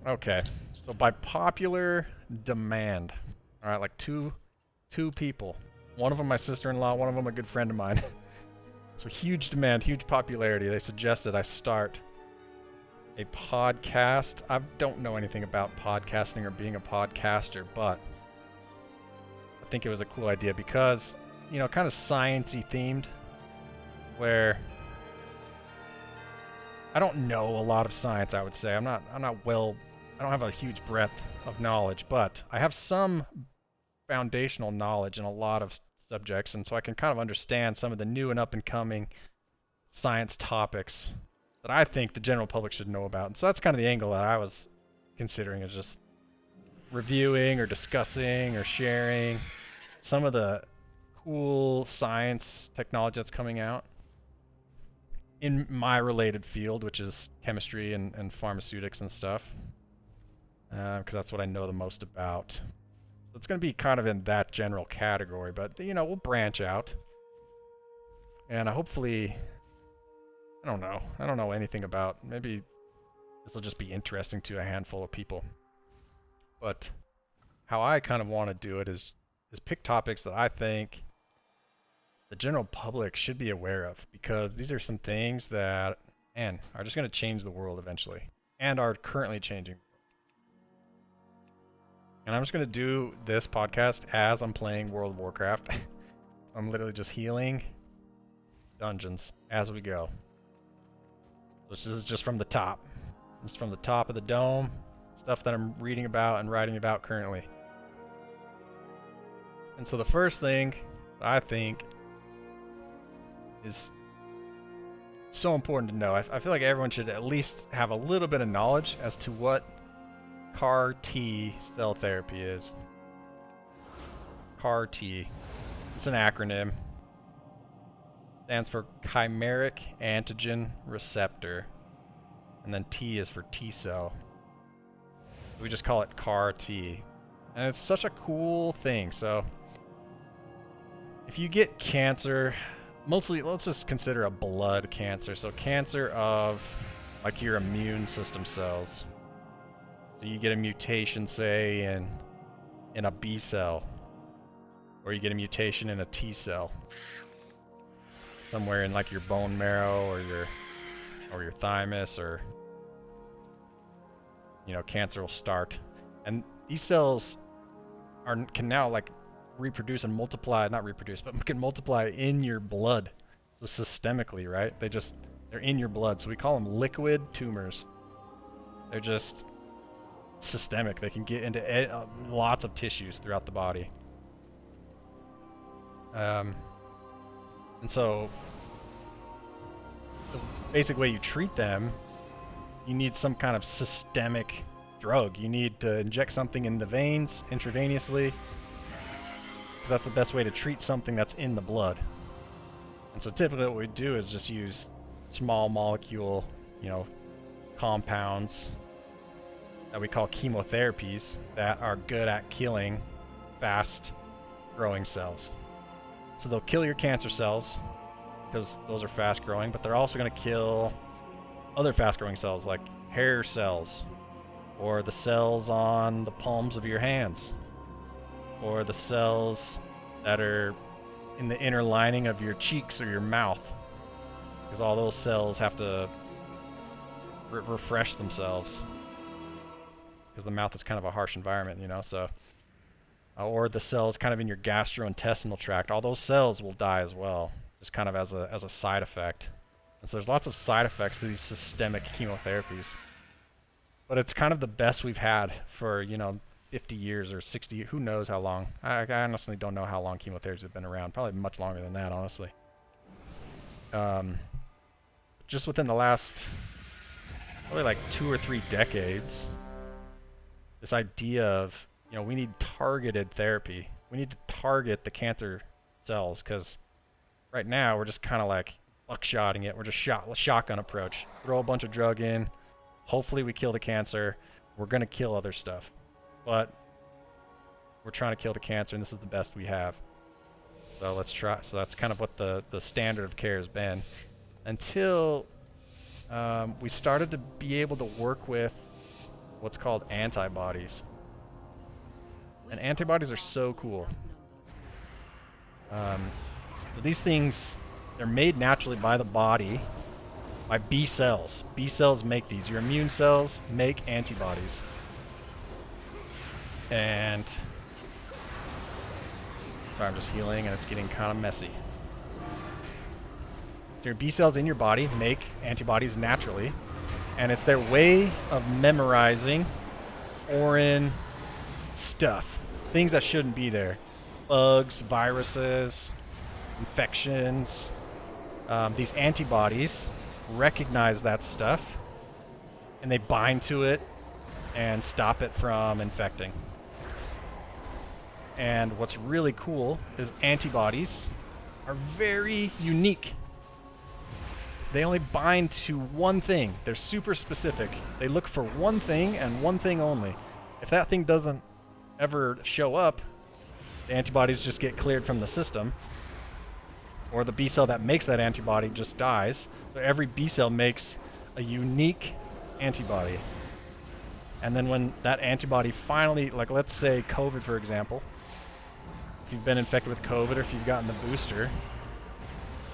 Okay, so by popular demand, all right, like two people. One of them my sister-in-law, one of them a good friend of mine. So huge demand, huge popularity. They suggested I start a podcast. I don't know anything about podcasting or being a podcaster, but I think it was a cool idea because, kind of sciencey themed, where I don't know a lot of science, I would say. I don't have a huge breadth of knowledge, but I have some foundational knowledge in a lot of subjects, and so I can kind of understand some of the new and up and coming science topics that I think the general public should know about. And so that's kind of the angle that I was considering, is just reviewing or discussing or sharing some of the cool science technology that's coming out in my related field, which is chemistry and pharmaceutics and stuff, because that's what I know the most about. So it's going to be kind of in that general category, but we'll branch out, and hopefully, I don't know. I don't know anything about. Maybe this will just be interesting to a handful of people. But how I kind of want to do it is pick topics that I think the general public should be aware of, because these are some things that, man, are just going to change the world eventually, and are currently changing. And I'm just going to do this podcast as I'm playing World of Warcraft. I'm literally just healing dungeons as we go. So this is just from the top. This is from the top of the dome. Stuff that I'm reading about and writing about currently. And so the first thing I think is so important to know. I feel like everyone should at least have a little bit of knowledge as to what CAR T cell therapy is. CAR T. It's an acronym. Stands for chimeric antigen receptor. And then T is for T cell. We just call it CAR T. And it's such a cool thing. So if you get cancer, mostly let's just consider a blood cancer. So cancer of like your immune system cells. So you get a mutation, say, in a B cell, or you get a mutation in a T cell, somewhere in like your bone marrow or your thymus, or cancer will start, and these cells can now like reproduce and multiply, not reproduce, but can multiply in your blood, so systemically, right? They're in your blood, so we call them liquid tumors. They're just systemic. They can get into lots of tissues throughout the body. And so the basic way you treat them, you need some kind of systemic drug. You need to inject something in the veins intravenously, because that's the best way to treat something that's in the blood. And so typically what we do is just use small molecule, compounds that we call chemotherapies that are good at killing fast growing cells. So they'll kill your cancer cells because those are fast growing, but they're also going to kill other fast growing cells like hair cells, or the cells on the palms of your hands, or the cells that are in the inner lining of your cheeks or your mouth, because all those cells have to refresh themselves, because the mouth is kind of a harsh environment, so or the cells kind of in your gastrointestinal tract, all those cells will die as well, just kind of as a side effect. And so there's lots of side effects to these systemic chemotherapies, but it's kind of the best we've had for 50 years or 60, who knows how long. I honestly don't know how long chemotherapies have been around, probably much longer than that, honestly. Just within the last probably like 2 or 3 decades, this idea of, we need targeted therapy. We need to target the cancer cells, because right now we're just kind of like buckshotting it. We're just shotgun approach. Throw a bunch of drug in. Hopefully we kill the cancer. We're going to kill other stuff, but we're trying to kill the cancer, and this is the best we have. So let's try. So that's kind of what the standard of care has been, until we started to be able to work with what's called antibodies. And antibodies are so cool. So these things, they're made naturally by the body, by B cells. B cells make these. Your immune cells make antibodies. And sorry, I'm just healing and it's getting kind of messy. So your B cells in your body make antibodies naturally, and it's their way of memorizing foreign stuff, things that shouldn't be there. Bugs, viruses, infections. These antibodies recognize that stuff, and they bind to it and stop it from infecting. And what's really cool is antibodies are very unique. They only bind to one thing. They're super specific. They look for one thing and one thing only. If that thing doesn't ever show up, the antibodies just get cleared from the system, or the B cell that makes that antibody just dies. So every B cell makes a unique antibody. And then when that antibody finally, like let's say COVID for example, if you've been infected with COVID or if you've gotten the booster,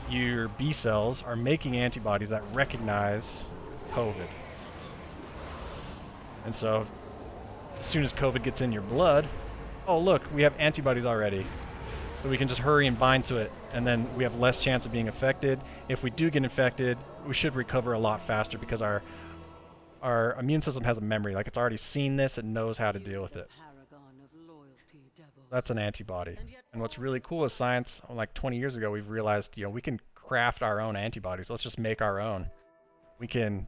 your B cells are making antibodies that recognize COVID. And so as soon as COVID gets in your blood, oh look, we have antibodies already. So we can just hurry and bind to it, and then we have less chance of being affected. If we do get infected, we should recover a lot faster because our immune system has a memory. Like it's already seen this, it knows how to deal with it. That's an antibody. And what's really cool is science, like 20 years ago, we've realized, you know, we can craft our own antibodies. Let's just make our own. We can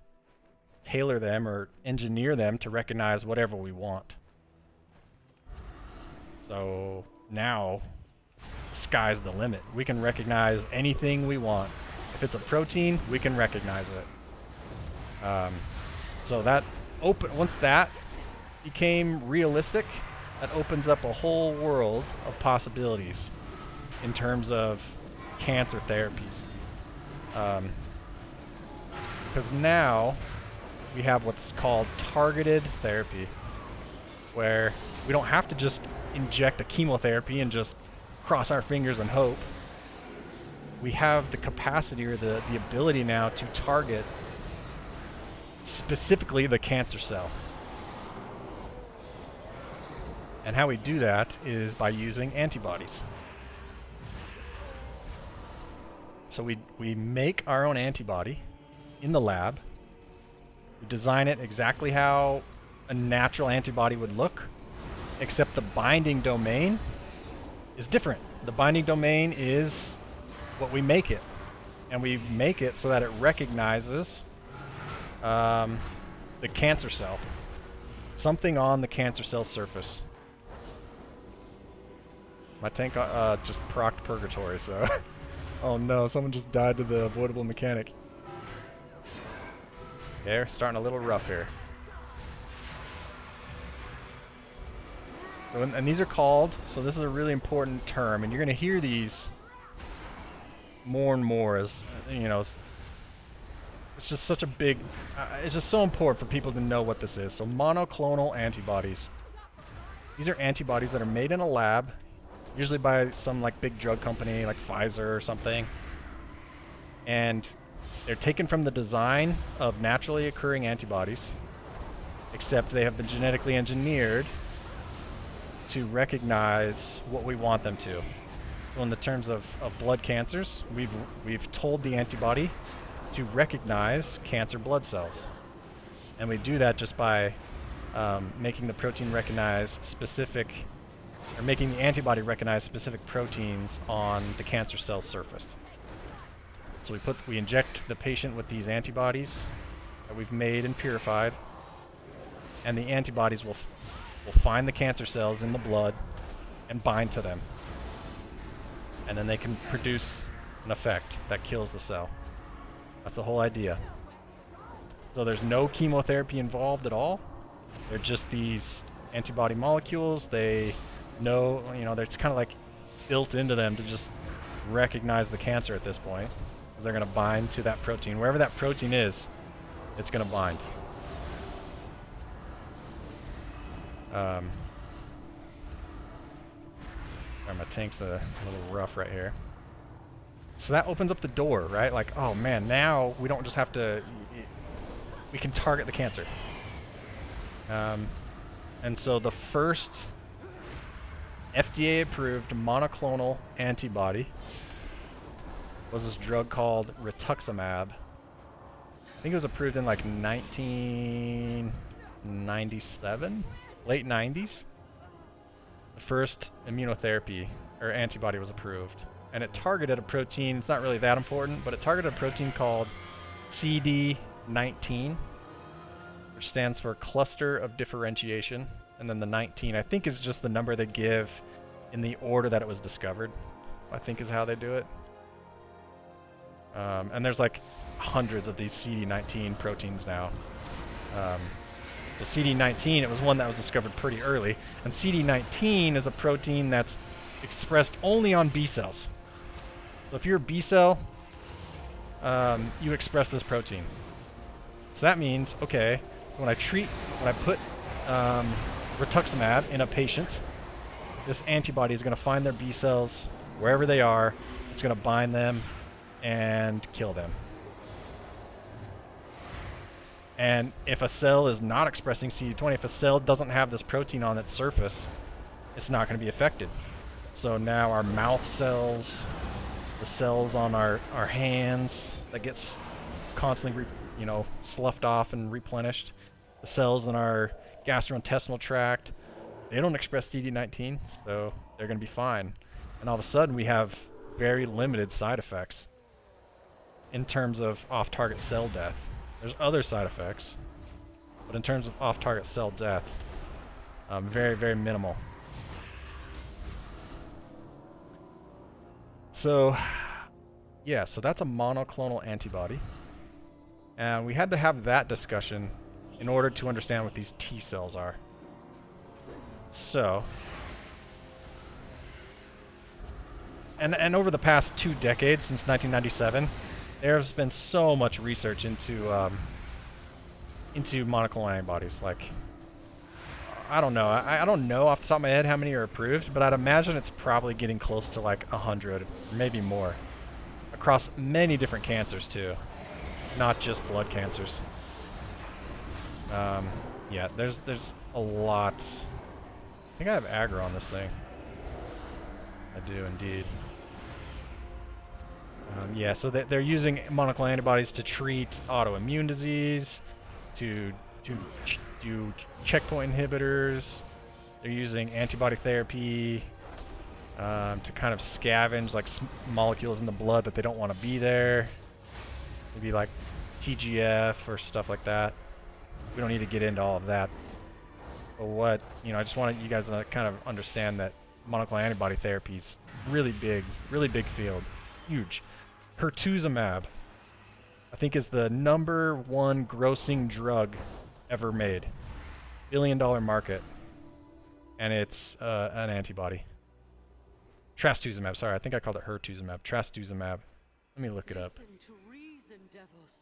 tailor them or engineer them to recognize whatever we want. So now, the sky's the limit. We can recognize anything we want. If it's a protein, we can recognize it. So that once that became realistic, that opens up a whole world of possibilities in terms of cancer therapies. Because now we have what's called targeted therapy, where we don't have to just inject a chemotherapy and just cross our fingers and hope. We have the capacity or the ability now to target specifically the cancer cell. And how we do that is by using antibodies. So we make our own antibody in the lab. We design it exactly how a natural antibody would look, except the binding domain is different. The binding domain is what we make it. And we make it so that it recognizes the cancer cell. Something on the cancer cell surface. My tank just procced purgatory, so... Oh no, someone just died to the avoidable mechanic. Yeah, we're starting a little rough here. So, and these are called, so this is a really important term, and you're going to hear these more and more as, you know, it's just such a big, it's just so important for people to know what this is. So monoclonal antibodies. These are antibodies that are made in a lab, usually by some like big drug company like Pfizer or something. And they're taken from the design of naturally occurring antibodies, except they have been genetically engineered to recognize what we want them to. So in the terms of blood cancers, we've told the antibody to recognize cancer blood cells. And we do that just by making the protein recognize specific, or making the antibody recognize specific proteins on the cancer cell surface. So we inject the patient with these antibodies that we've made and purified, and the antibodies will find the cancer cells in the blood and bind to them. And then they can produce an effect that kills the cell. That's the whole idea. So there's no chemotherapy involved at all. They're just these antibody molecules. They know, you know, it's kind of like built into them to just recognize the cancer at this point. Because they're going to bind to that protein. Wherever that protein is, it's going to bind. Sorry, my tank's a little rough right here. So that opens up the door, right? Like, oh man, now we don't just have to... We can target the cancer. And so the first FDA-approved monoclonal antibody was this drug called rituximab. I think it was approved in like 1997, late 90s. The first immunotherapy or antibody was approved. And it targeted a protein, it's not really that important, but it targeted a protein called Cd19, which stands for cluster of differentiation. And then the 19, I think, is just the number they give in the order that it was discovered, I think is how they do it. And there's like hundreds of these Cd19 proteins now. So Cd19, it was one that was discovered pretty early. And Cd19 is a protein that's expressed only on B cells. So if you're a B cell, you express this protein. So that means, okay, when I put rituximab in a patient, this antibody is going to find their B cells wherever they are. It's going to bind them and kill them. And if a cell is not expressing CD20, if a cell doesn't have this protein on its surface, it's not going to be affected. So now our mouth cells, the cells on our hands that gets constantly sloughed off and replenished, the cells in our gastrointestinal tract, they don't express CD19, so they're going to be fine. And all of a sudden we have very limited side effects in terms of off-target cell death. There's other side effects, but in terms of off-target cell death, very, very minimal. So, yeah, so that's a monoclonal antibody. And we had to have that discussion in order to understand what these T cells are. So, and over the past 2 decades, since 1997, there's been so much research into monoclonal antibodies. Like, I don't know. I don't know off the top of my head how many are approved, but I'd imagine it's probably getting close to like 100, maybe more, across many different cancers too, not just blood cancers. Yeah, there's a lot. I think I have aggro on this thing. I do indeed. Yeah, so they're using monoclonal antibodies to treat autoimmune disease, to do checkpoint inhibitors. They're using antibody therapy to kind of scavenge like molecules in the blood that they don't want to be there. Maybe like TGF or stuff like that. We don't need to get into all of that. But I just wanted you guys to kind of understand that monoclonal antibody therapy is really big field, huge. Pertuzumab, I think, is the #1 grossing drug ever made. $1 billion market. And it's an antibody. Trastuzumab, sorry, I think I called it hertuzumab. Trastuzumab. Let me look it up.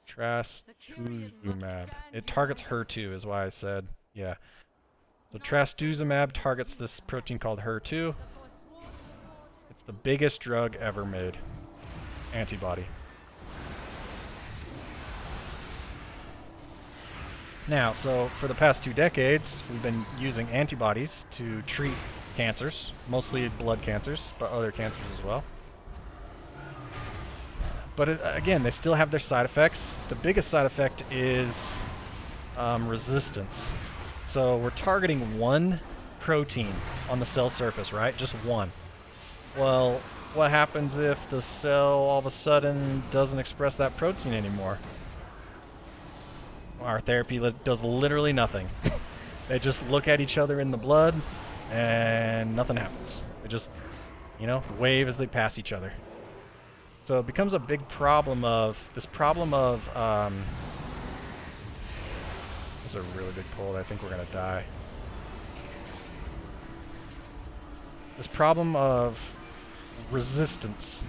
Trastuzumab. It targets HER2 is why I said, yeah. So trastuzumab targets this protein called HER2. It's the biggest drug ever made. Antibody. Now, so for the past 2 decades, we've been using antibodies to treat cancers, mostly blood cancers, but other cancers as well. But again, they still have their side effects. The biggest side effect is resistance. So we're targeting one protein on the cell surface, right? Just one. Well, what happens if the cell all of a sudden doesn't express that protein anymore? Our therapy does literally nothing. They just look at each other in the blood and nothing happens. They just, wave as they pass each other. So it becomes a big problem of, this is a really big pull. I think we're going to die. This problem of resistance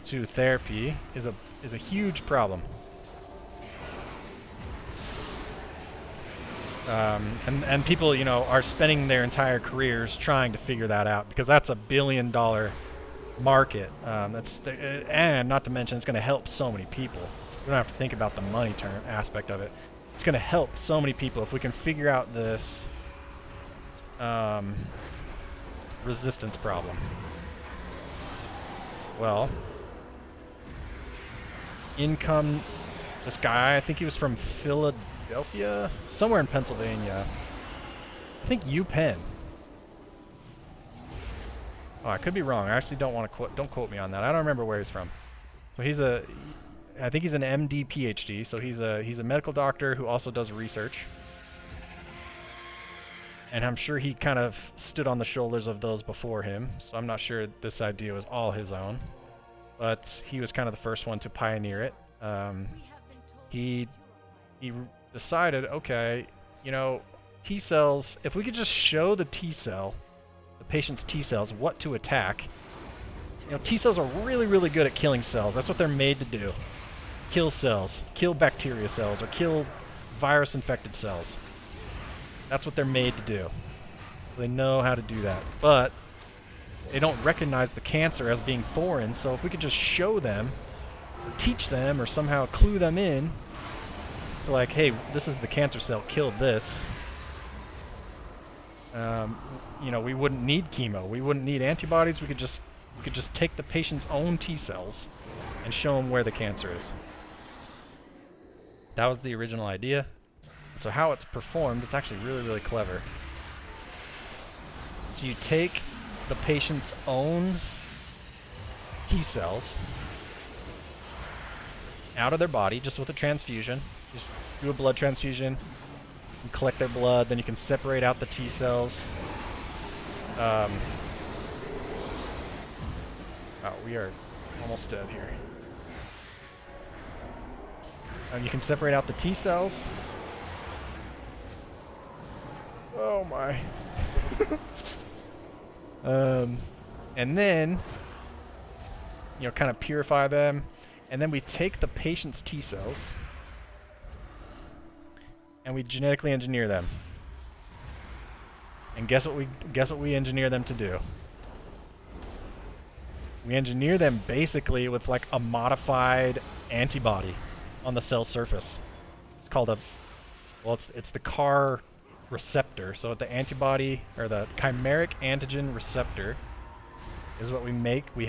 to therapy is a huge problem. And people, you know, are spending their entire careers trying to figure that out, because that's $1 billion market. And not to mention, it's going to help so many people. We don't have to think about the money term aspect of it. It's going to help so many people if we can figure out this resistance problem. Well, in come this guy. I think he was from Philadelphia, somewhere in Pennsylvania. I think UPenn. Oh, I could be wrong. I actually don't want to don't quote me on that. I don't remember where he's from. So I think he's an MD PhD. So he's a medical doctor who also does research. And I'm sure he kind of stood on the shoulders of those before him. So I'm not sure this idea was all his own, but he was kind of the first one to pioneer it. He decided, okay, you know, T cells, if we could just show the T cell, the patient's T cells, what to attack. You know, T cells are really, really good at killing cells. That's what they're made to do. Kill cells, kill bacteria cells, or kill virus-infected cells. That's what they're made to do. So they know how to do that. But they don't recognize the cancer as being foreign, so if we could just show them, or teach them, or somehow clue them in, to like, hey, this is the cancer cell, kill this. You know, we wouldn't need chemo. We wouldn't need antibodies. We could just take the patient's own T cells and show them where the cancer is. That was the original idea. So how it's performed, it's actually really, really clever. So you take the patient's own T cells out of their body just with a transfusion. Just do a blood transfusion and collect their blood. Then you can separate out the T cells. Oh, we are almost dead here. You can separate out the T cells. Oh my. And then, you know, kind of purify them. And then we take the patient's T cells and we genetically engineer them. And guess what we engineer them to do? We engineer them basically with like a modified antibody on the cell surface. It's called it's the CAR receptor. So the antibody, or the chimeric antigen receptor, is what we make. We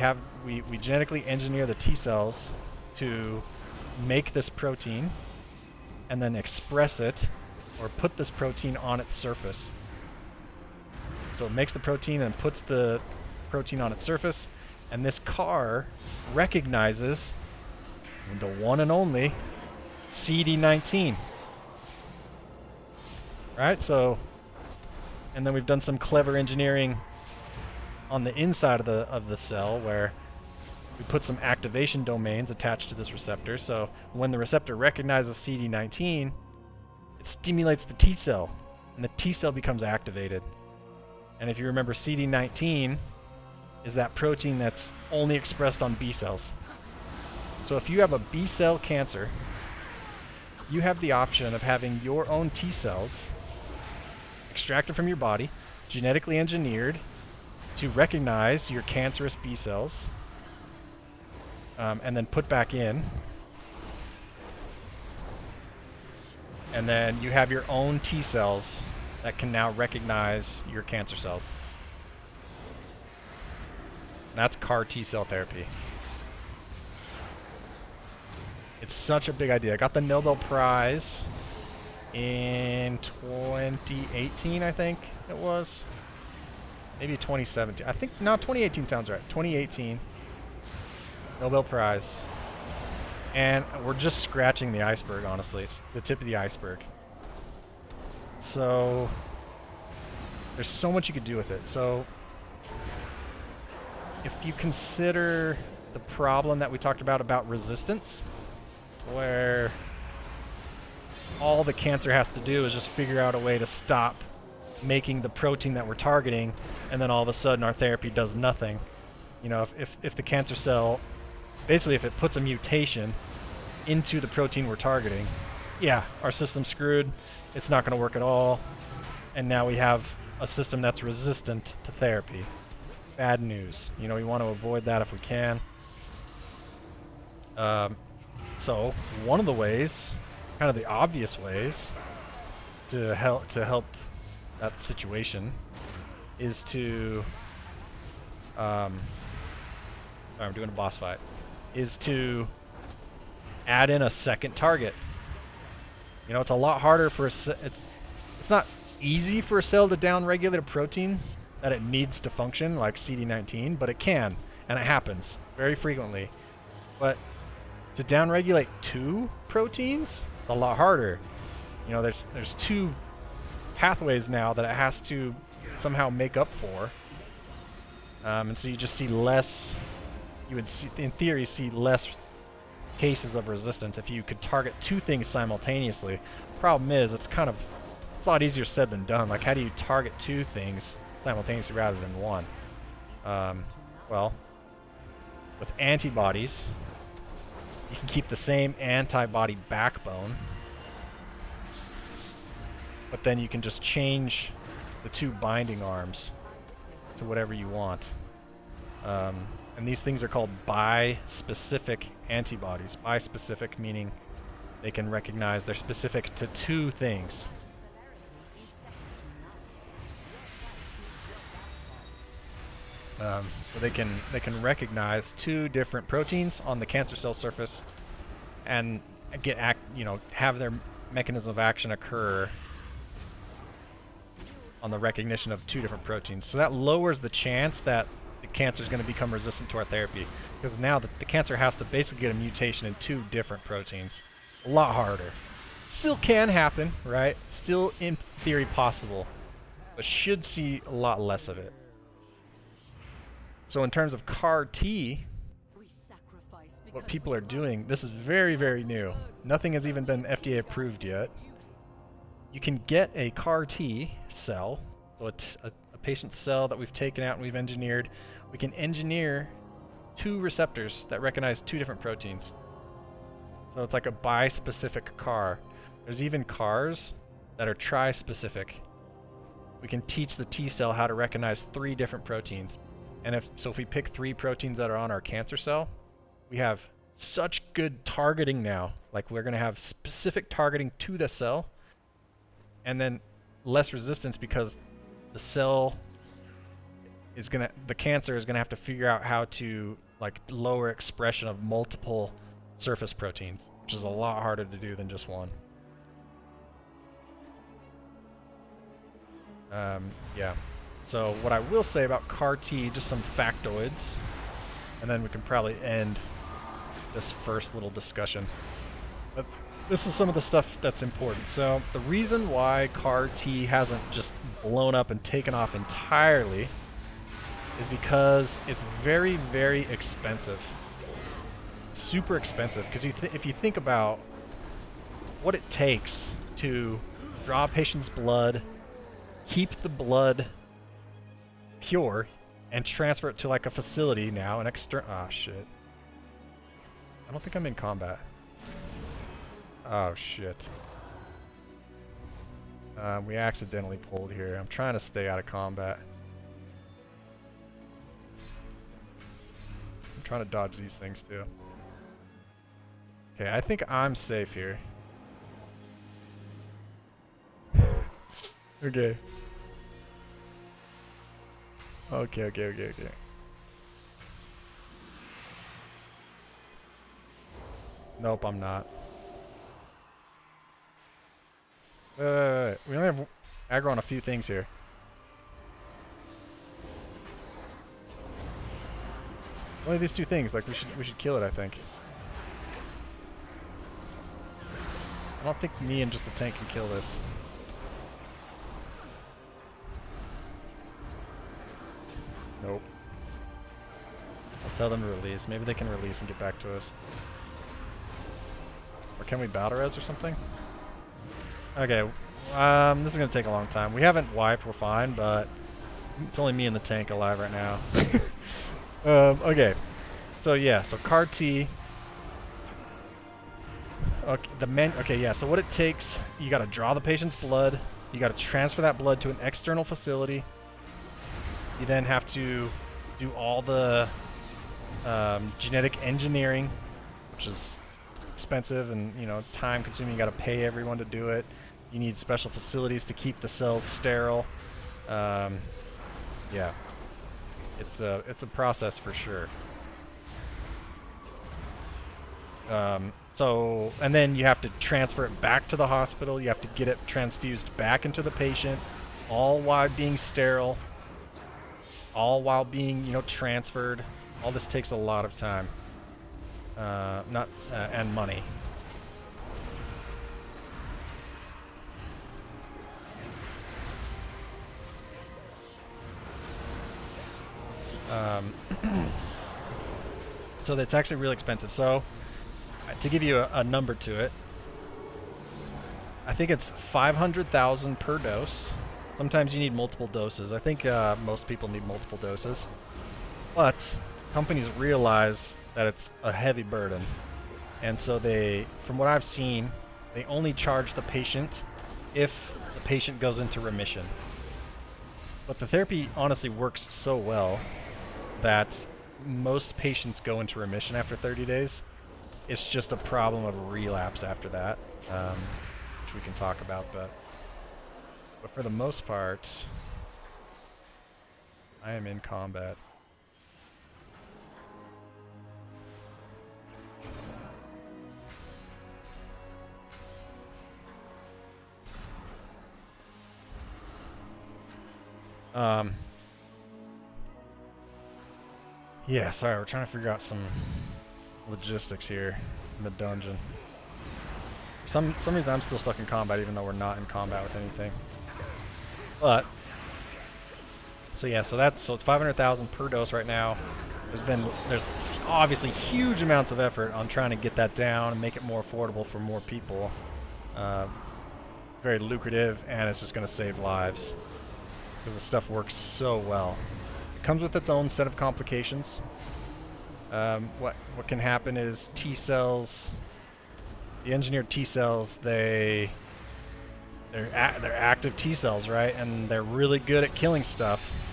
genetically engineer the T cells to make this protein and then express it, or put this protein on its surface. So it makes the protein and puts the protein on its surface, and this CAR recognizes the one and only Cd19. Right? So, and then we've done some clever engineering on the inside of the cell, where we put some activation domains attached to this receptor. So when the receptor recognizes Cd19, it stimulates the T cell, and the T cell becomes activated. And if you remember, Cd19 is that protein that's only expressed on B cells. So if you have a B cell cancer, you have the option of having your own T cells extracted from your body, genetically engineered to recognize your cancerous B cells, and then put back in. And then you have your own T cells that can now recognize your cancer cells. That's CAR T cell therapy. It's such a big idea. I got the Nobel Prize in 2018, I think it was. Maybe 2017. I think, no, 2018 sounds right. 2018 Nobel Prize. And we're just scratching the iceberg, honestly. It's the tip of the iceberg. So there's so much you could do with it. So if you consider the problem that we talked about resistance, where all the cancer has to do is just figure out a way to stop making the protein that we're targeting, and then all of a sudden our therapy does nothing. You know, if the cancer cell, basically if it puts a mutation into the protein we're targeting, yeah, our system's screwed. It's not going to work at all. And now we have a system that's resistant to therapy. Bad news. You know, we want to avoid that if we can. So one of the ways, kind of the obvious ways to help that situation is to sorry, I'm doing a boss fight, is to add in a second target. You know, it's a lot harder for it's not easy for a cell to downregulate a protein that it needs to function, like Cd19, but it can, and it happens very frequently. But to downregulate 2 proteins, it's a lot harder. You know, there's 2 pathways now that it has to somehow make up for. And so you just see less, you would see, in theory, see less cases of resistance if you could target 2 things simultaneously. Problem is, it's a lot easier said than done. Like, how do you target 2 things simultaneously rather than 1? Well, with antibodies, you can keep the same antibody backbone, but then you can just change the 2 binding arms to whatever you want. And these things are called bispecific antibodies. Bispecific meaning they can recognize they're specific to 2 things. So they can recognize 2 different proteins on the cancer cell surface and have their mechanism of action occur on the recognition of 2 different proteins. So that lowers the chance that the cancer is going to become resistant to our therapy, because now the cancer has to basically get a mutation in 2 different proteins. A lot harder. Still can happen, right? Still in theory possible, but should see a lot less of it. So in terms of CAR T, what people are doing, this is very, very new. Nothing has even been FDA approved yet. You can get a CAR T cell, so a patient's cell that we've taken out and we've engineered. We can engineer 2 receptors that recognize 2 different proteins. So it's like a bispecific CAR. There's even CARs that are trispecific. We can teach the T cell how to recognize 3 different proteins. And if we pick 3 proteins that are on our cancer cell, we have such good targeting now. Like, we're going to have specific targeting to the cell, and then less resistance because the cell is the cancer is gonna have to figure out how to lower expression of multiple surface proteins, which is a lot harder to do than just 1. Yeah. So what I will say about CAR T, just some factoids, and then we can probably end this first little discussion. But this is some of the stuff that's important. So the reason why CAR T hasn't just blown up and taken off entirely is because it's very, very expensive. Super expensive. Because if you think about what it takes to draw a patient's blood, keep the blood pure, and transfer it to like a facility now, an ah, shit. I don't think I'm in combat. Oh, shit. We accidentally pulled here. I'm trying to stay out of combat. I'm trying to dodge these things too. Okay, I think I'm safe here. Okay. Okay. Nope, I'm not. Wait. We only have aggro on a few things here. Only these 2 things. Like, we should kill it, I think. I don't think me and just the tank can kill this. Nope. I'll tell them to release. Maybe they can release and get back to us. Or can we battle res or something? Okay, this is gonna take a long time. We haven't wiped, we're fine, but it's only me and the tank alive right now. Okay, so yeah, so CAR T. Okay, yeah, so what it takes, you gotta draw the patient's blood, you gotta transfer that blood to an external facility, you then have to do all the genetic engineering, which is expensive and, you know, time consuming. You gotta pay everyone to do it. You need special facilities to keep the cells sterile. Yeah, it's a process for sure. So, and then you have to transfer it back to the hospital. You have to get it transfused back into the patient, all while being sterile, all while being, you know, transferred. All this takes a lot of time, and money. So that's actually really expensive. So, to give you a number to it, I think it's 500,000 per dose. Sometimes you need multiple doses. I think most people need multiple doses. But companies realize that it's a heavy burden. And so they, from what I've seen, they only charge the patient if the patient goes into remission. But the therapy honestly works so well that most patients go into remission after 30 days. It's just a problem of relapse after that, which we can talk about, but for the most part, I am in combat. Yeah, sorry, we're trying to figure out some logistics here in the dungeon. For some reason I'm still stuck in combat even though we're not in combat with anything. But so yeah, so it's 500,000 per dose right now. There's obviously huge amounts of effort on trying to get that down and make it more affordable for more people. Very lucrative, and it's just going to save lives because the stuff works so well. It comes with its own set of complications. What can happen is T cells, the engineered T cells, they're active T cells, right? And they're really good at killing stuff.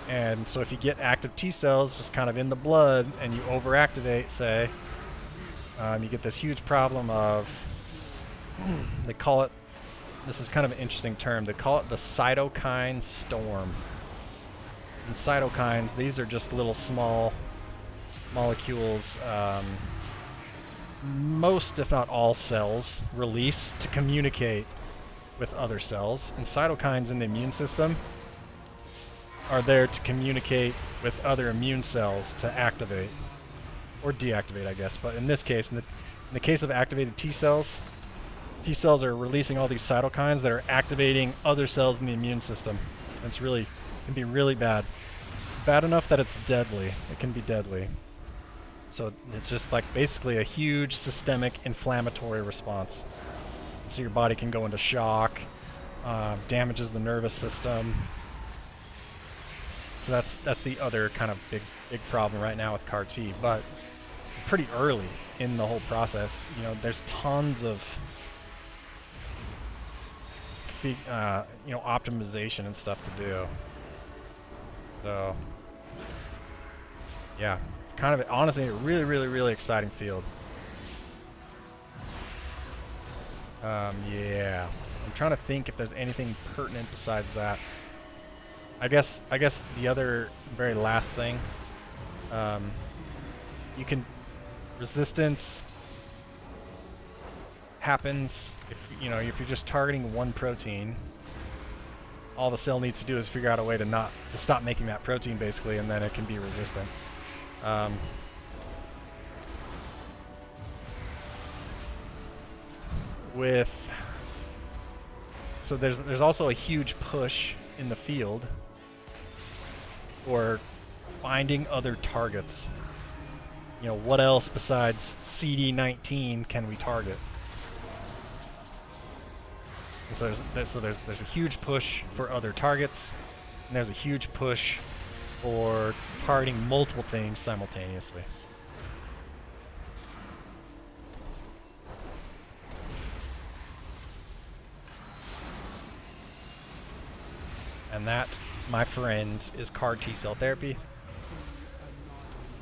And so if you get active T cells just kind of in the blood and you overactivate, say, you get this huge problem of, they call it, this is kind of an interesting term, they call it the Cytokine Storm. And cytokines, these are just little small molecules most, if not all, cells release to communicate with other cells. And cytokines in the immune system are there to communicate with other immune cells to activate or deactivate, I guess. But in this case, in the case of activated T cells are releasing all these cytokines that are activating other cells in the immune system. It's really, can be really bad. Bad enough that it's deadly. It can be deadly. So it's just like basically a huge systemic inflammatory response. So your body can go into shock, damages the nervous system. So that's the other kind of big problem right now with CAR T. But pretty early in the whole process, you know, there's tons of optimization and stuff to do. So yeah, kind of honestly a really exciting field. Yeah, I'm trying to think if there's anything pertinent besides that. I guess the other very last thing, you can, resistance happens if you're just targeting one protein. All the cell needs to do is figure out a way to stop making that protein, basically, and then it can be resistant. So there's also a huge push in the field for finding other targets. You know, what else besides Cd19 can we target? And so there's a huge push for other targets, and there's a huge push for targeting multiple things simultaneously. And that, my friends, is CAR T-cell therapy.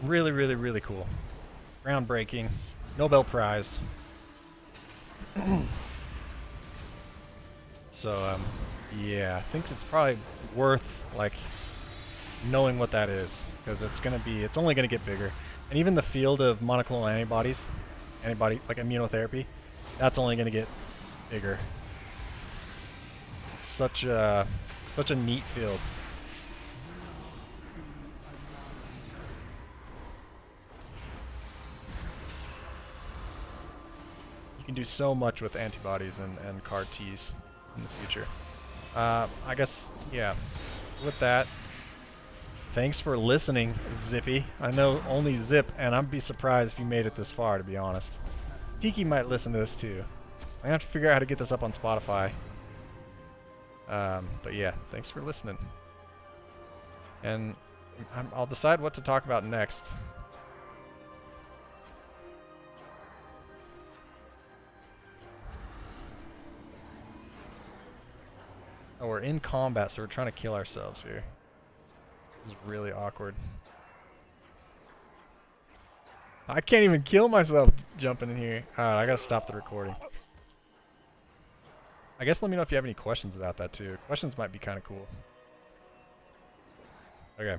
Really, really, really cool. Groundbreaking. Nobel Prize. So, yeah, I think it's probably worth, like, knowing what that is, because it's only gonna get bigger. And even the field of monoclonal antibodies, like immunotherapy, that's only gonna get bigger. It's such a neat field. You can do so much with antibodies and CAR Ts in the future. I guess, yeah, with that, thanks for listening, Zippy. I know only Zip, and I'd be surprised if you made it this far, to be honest. Tiki might listen to this too. I'm gonna have to figure out how to get this up on Spotify. But yeah, thanks for listening. And I'll decide what to talk about next. Oh, we're in combat, so we're trying to kill ourselves here. This is really awkward. I can't even kill myself jumping in here. Alright, I gotta stop the recording. I guess let me know if you have any questions about that too. Questions might be kind of cool. Okay.